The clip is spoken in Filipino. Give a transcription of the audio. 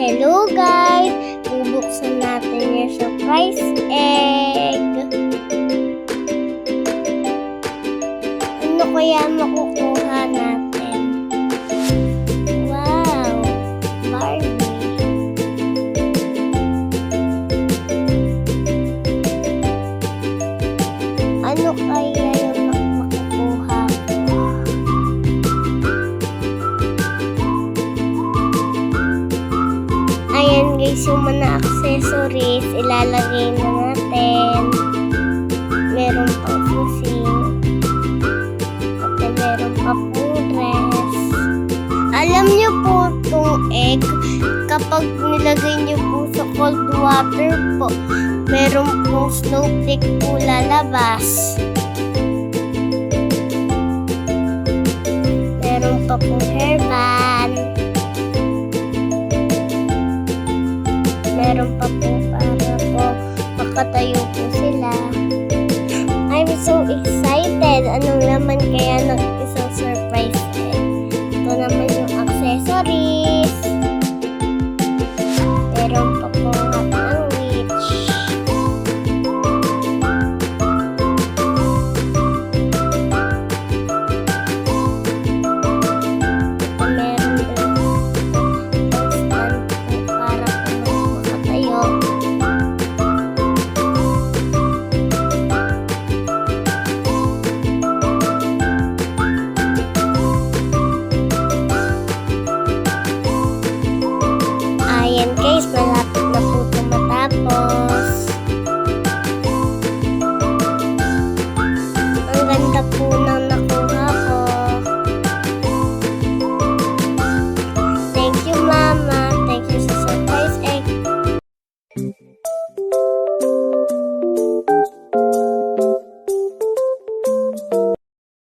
Hello guys! Bubuksan natin yung surprise egg. Ano kaya makukuha natin? Wow! Barbie. Ano kaya yung makukuha ko? Ayan guys, yung mga accessories, ilalagay na natin. Meron pang fusing. At meron pa pong dress. Alam niyo po itong egg, kapag nilagay niyo po sa cold water po, meron pong snowflake po lalabas. Meron pa pong hairband. Meron pa po para po makatayo po sila. I'm so excited! Anong laman kaya ng isang surprise egg? Ito naman yung accessory.